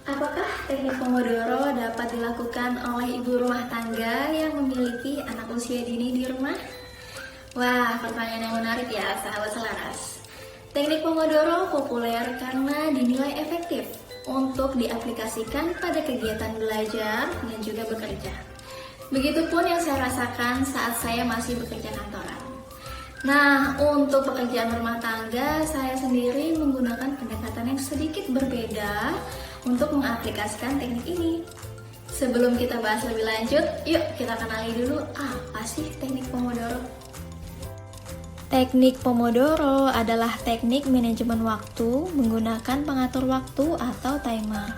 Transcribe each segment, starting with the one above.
Apakah teknik Pomodoro dapat dilakukan oleh ibu rumah tangga yang memiliki anak usia dini di rumah? Wah, pertanyaan yang menarik ya, sahabat selaras. Teknik Pomodoro populer karena dinilai efektif untuk diaplikasikan pada kegiatan belajar dan juga bekerja. Begitupun yang saya rasakan saat saya masih bekerja kantoran. Nah, untuk pekerjaan rumah tangga, saya sendiri menggunakan pendekatan yang sedikit berbeda untuk mengaplikasikan teknik ini. Sebelum kita bahas lebih lanjut, yuk kita kenali dulu apa sih teknik Pomodoro. Teknik Pomodoro adalah teknik manajemen waktu menggunakan pengatur waktu atau timer.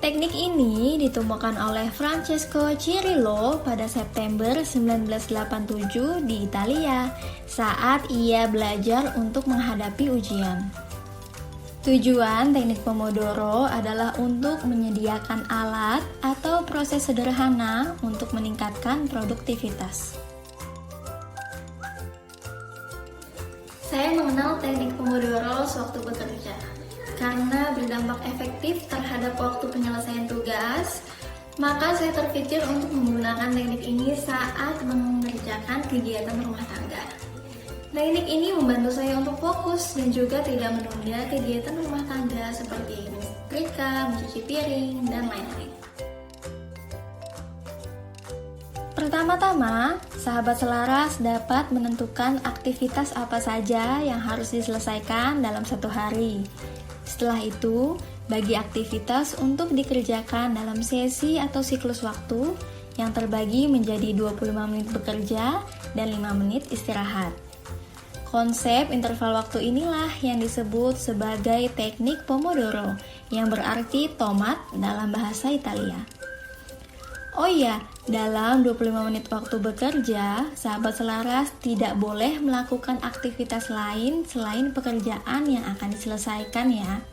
Teknik ini ditemukan oleh Francesco Cirillo pada September 1987 di Italia saat ia belajar untuk menghadapi ujian. Tujuan teknik Pomodoro adalah untuk menyediakan alat atau proses sederhana untuk meningkatkan produktivitas. Saya mengenal teknik Pomodoro sewaktu bekerja karena berdampak efektif terhadap waktu penyelesaian tugas, maka saya terpikir untuk menggunakan teknik ini saat mengerjakan kegiatan rumah tangga. Teknik ini membantu saya untuk fokus dan juga tidak menunda kegiatan rumah tangga seperti menyetrika, mencuci piring, dan lain-lain. Pertama-tama, sahabat selaras dapat menentukan aktivitas apa saja yang harus diselesaikan dalam satu hari. Setelah itu, bagi aktivitas untuk dikerjakan dalam sesi atau siklus waktu yang terbagi menjadi 25 menit bekerja dan 5 menit istirahat. Konsep interval waktu inilah yang disebut sebagai teknik Pomodoro, yang berarti tomat dalam bahasa Italia. Oh iya, dalam 25 menit waktu bekerja, sahabat selaras tidak boleh melakukan aktivitas lain selain pekerjaan yang akan diselesaikan ya.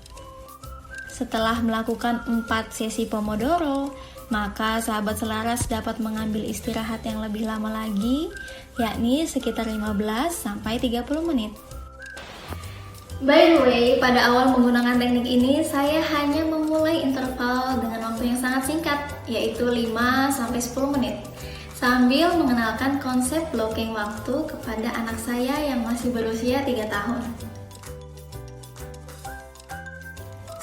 Setelah melakukan 4 sesi Pomodoro, maka sahabat selaras dapat mengambil istirahat yang lebih lama lagi, yakni sekitar 15-30 menit. By the way, pada awal menggunakan teknik ini, saya hanya memulai interval dengan waktu yang sangat singkat, yaitu 5-10 menit, sambil mengenalkan konsep blocking waktu kepada anak saya yang masih berusia 3 tahun.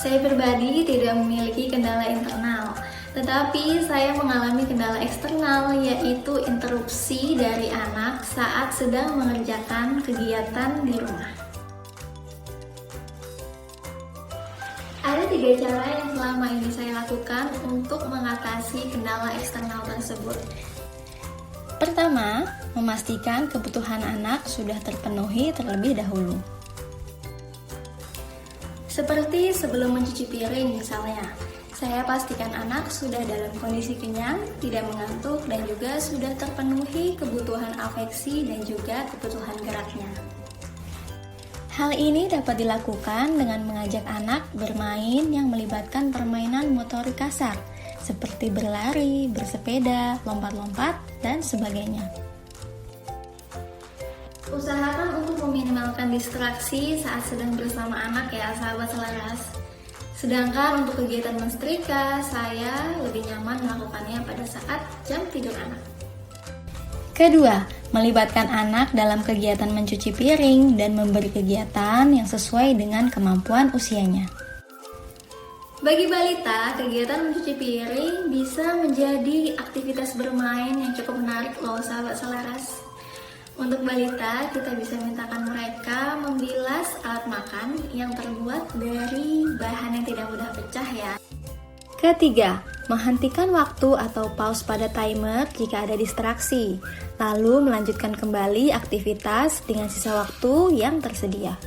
Saya pribadi tidak memiliki kendala internal, tetapi saya mengalami kendala eksternal, yaitu interupsi dari anak saat sedang mengerjakan kegiatan di rumah. Ada 3 cara yang selama ini saya lakukan untuk mengatasi kendala eksternal tersebut. Pertama, memastikan kebutuhan anak sudah terpenuhi terlebih dahulu. Seperti sebelum mencuci piring misalnya, saya pastikan anak sudah dalam kondisi kenyang, tidak mengantuk, dan juga sudah terpenuhi kebutuhan afeksi dan juga kebutuhan geraknya. Hal ini dapat dilakukan dengan mengajak anak bermain yang melibatkan permainan motorik kasar, seperti berlari, bersepeda, lompat-lompat, dan sebagainya. Usahakan untuk meminimalkan distraksi saat sedang bersama anak ya, sahabat selaras. Sedangkan untuk kegiatan mensetrika, saya lebih nyaman melakukannya pada saat jam tidur anak. Kedua, melibatkan anak dalam kegiatan mencuci piring dan memberi kegiatan yang sesuai dengan kemampuan usianya. Bagi balita, kegiatan mencuci piring bisa menjadi aktivitas bermain yang cukup menarik loh, sahabat selaras. Untuk balita, kita bisa mintakan mereka membilas alat makan yang terbuat dari bahan yang tidak mudah pecah ya. Ketiga, menghentikan waktu atau pause pada timer jika ada distraksi, lalu melanjutkan kembali aktivitas dengan sisa waktu yang tersedia.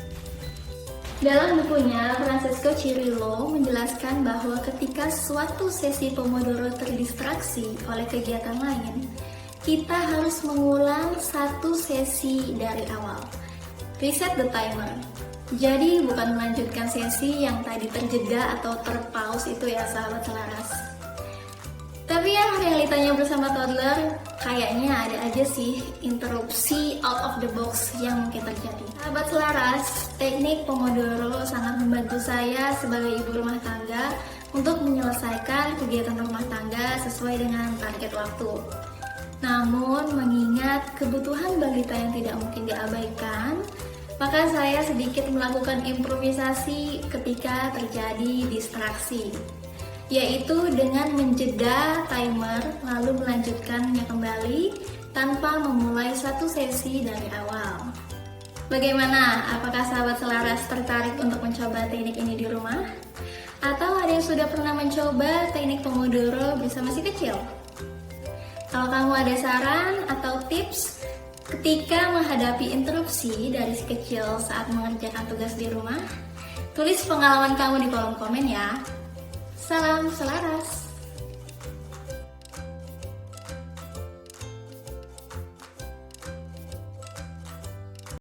Dalam bukunya, Francesco Cirillo menjelaskan bahwa ketika suatu sesi Pomodoro terdistraksi oleh kegiatan lain, kita harus mengulang satu sesi dari awal. Reset the timer. Jadi bukan melanjutkan sesi yang tadi terjeda atau terpause itu ya, sahabat selaras. Tapi ya realitanya bersama toddler kayaknya ada aja sih interupsi out of the box yang mungkin terjadi. Sahabat selaras, teknik Pomodoro sangat membantu saya sebagai ibu rumah tangga untuk menyelesaikan kegiatan rumah tangga sesuai dengan target waktu. Namun, mengingat kebutuhan balita yang tidak mungkin diabaikan, maka saya sedikit melakukan improvisasi ketika terjadi distraksi, yaitu dengan menjeda timer lalu melanjutkannya kembali tanpa memulai satu sesi dari awal. Bagaimana? Apakah sahabat selaras tertarik untuk mencoba teknik ini di rumah? Atau ada yang sudah pernah mencoba teknik Pomodoro bersama si kecil? Kalau kamu ada saran atau tips ketika menghadapi interupsi dari si kecil saat mengerjakan tugas di rumah, tulis pengalaman kamu di kolom komen ya. Salam selaras!